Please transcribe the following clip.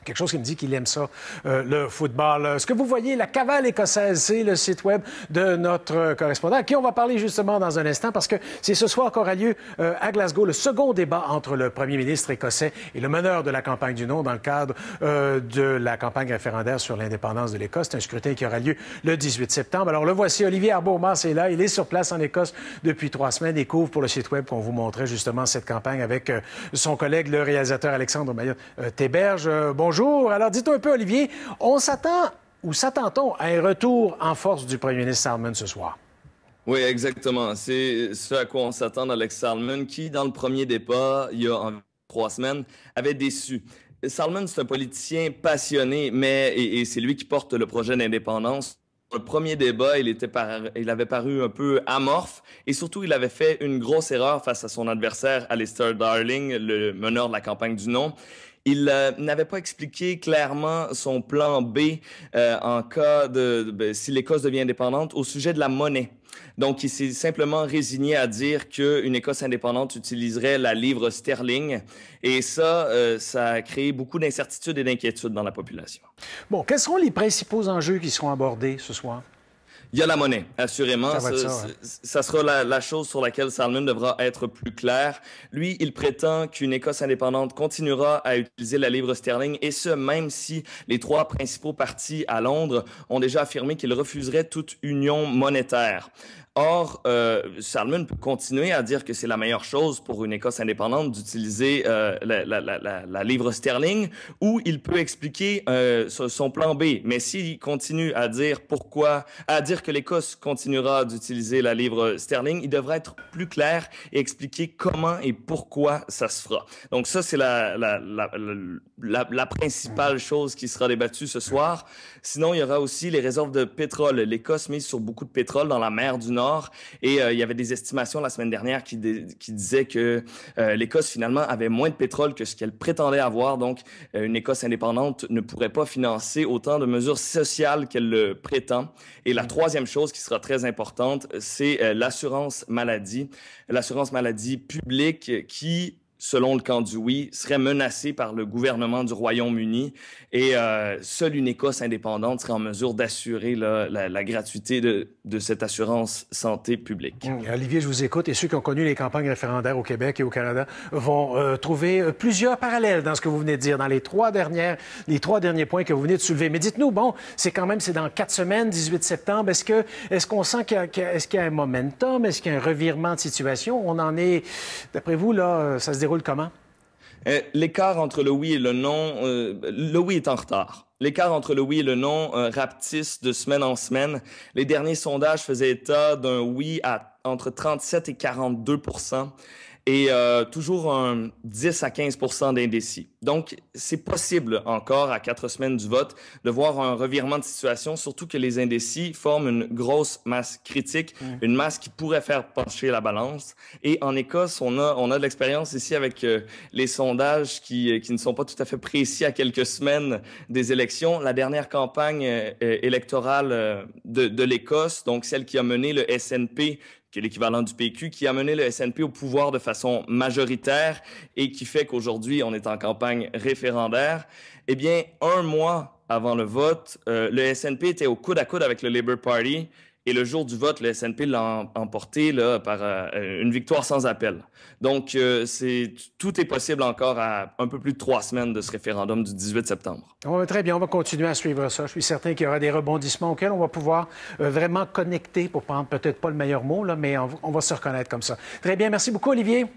quelque chose qui me dit qu'il aime ça, le football. Ce que vous voyez, la cavale écossaise, c'est le site web de notre correspondant, à qui on va parler justement dans un instant, parce que c'est ce soir qu'aura lieu à Glasgow le second débat entre le premier ministre écossais et le meneur de la campagne du non dans le cadre de la campagne référendaire sur l'indépendance de l'Écosse. C'est un scrutin qui aura lieu le 18 septembre. Alors le voici, Olivier Arbourmas est là. Il est sur place en Écosse depuis 3 semaines et couvre pour le site web qu'on vous montrait justement cette campagne avec son collègue, le réalisateur Alexandre Mayotte-Théberge. Bonjour. Alors, dites-nous un peu, Olivier, on s'attend ou s'attend-on à un retour en force du premier ministre Salmond ce soir? Oui, exactement. C'est ce à quoi on s'attend d'Alex Salmond, qui, dans le premier débat, il y a environ 3 semaines, avait déçu. Salmond, c'est un politicien passionné, et c'est lui qui porte le projet d'indépendance. Le premier débat, il avait paru un peu amorphe et surtout, il avait fait une grosse erreur face à son adversaire, Alistair Darling, le meneur de la campagne du non. Il n'avait pas expliqué clairement son plan B en cas si l'Écosse devient indépendante au sujet de la monnaie. Donc, il s'est simplement résigné à dire qu'une Écosse indépendante utiliserait la livre sterling. Et ça a créé beaucoup d'incertitudes et d'inquiétudes dans la population. Bon, quels seront les principaux enjeux qui seront abordés ce soir? Il y a la monnaie, assurément. Ça sera la chose sur laquelle Salmond devra être plus clair. Lui, il prétend qu'une Écosse indépendante continuera à utiliser la livre sterling, et ce, même si les 3 principaux partis à Londres ont déjà affirmé qu'ils refuseraient toute union monétaire. Or, Salmond peut continuer à dire que c'est la meilleure chose pour une Écosse indépendante d'utiliser la livre sterling, ou il peut expliquer son plan B. Mais s'il continue à dire que l'Écosse continuera d'utiliser la livre sterling, il devrait être plus clair et expliquer comment et pourquoi ça se fera. Donc ça, c'est la principale chose qui sera débattue ce soir. Sinon, il y aura aussi les réserves de pétrole. L'Écosse mise sur beaucoup de pétrole dans la mer du Nord. Et il y avait des estimations la semaine dernière qui disaient que l'Écosse, finalement, avait moins de pétrole que ce qu'elle prétendait avoir. Donc, une Écosse indépendante ne pourrait pas financer autant de mesures sociales qu'elle le prétend. Et la troisième chose qui sera très importante, c'est l'assurance maladie. L'assurance maladie publique qui, selon le camp du oui, serait menacée par le gouvernement du Royaume-Uni, et seule une Écosse indépendante serait en mesure d'assurer la gratuité de cette assurance santé publique. Olivier, je vous écoute, et ceux qui ont connu les campagnes référendaires au Québec et au Canada vont trouver plusieurs parallèles dans ce que vous venez de dire, dans les trois derniers points que vous venez de soulever. Mais dites-nous, bon, c'est dans 4 semaines, 18 septembre, est-ce qu'on sent qu'il y a un momentum, est-ce qu'il y a un revirement de situation? On en est, d'après vous, là, ça se déroule comment? L'écart entre le oui et le non, le oui est en retard. L'écart entre le oui et le non rapetisse de semaine en semaine. Les derniers sondages faisaient état d'un oui entre 37 et 42%. Et toujours un 10 à 15% d'indécis. Donc, c'est possible encore, à 4 semaines du vote, de voir un revirement de situation, surtout que les indécis forment une grosse masse critique, une masse qui pourrait faire pencher la balance. Et en Écosse, on a de l'expérience ici avec les sondages qui ne sont pas tout à fait précis à quelques semaines des élections. La dernière campagne électorale de l'Écosse, donc celle qui a mené le SNP, qui est l'équivalent du PQ, qui a mené le SNP au pouvoir de façon majoritaire et qui fait qu'aujourd'hui, on est en campagne référendaire. Eh bien, 1 mois avant le vote, le SNP était au coude à coude avec le Labour Party, et le jour du vote, le SNP l'a emporté par une victoire sans appel. Donc, tout est possible encore à un peu plus de 3 semaines de ce référendum du 18 septembre. Très bien, on va continuer à suivre ça. Je suis certain qu'il y aura des rebondissements auxquels on va pouvoir vraiment connecter, pour prendre peut-être pas le meilleur mot, là, mais on va se reconnaître comme ça. Très bien, merci beaucoup, Olivier.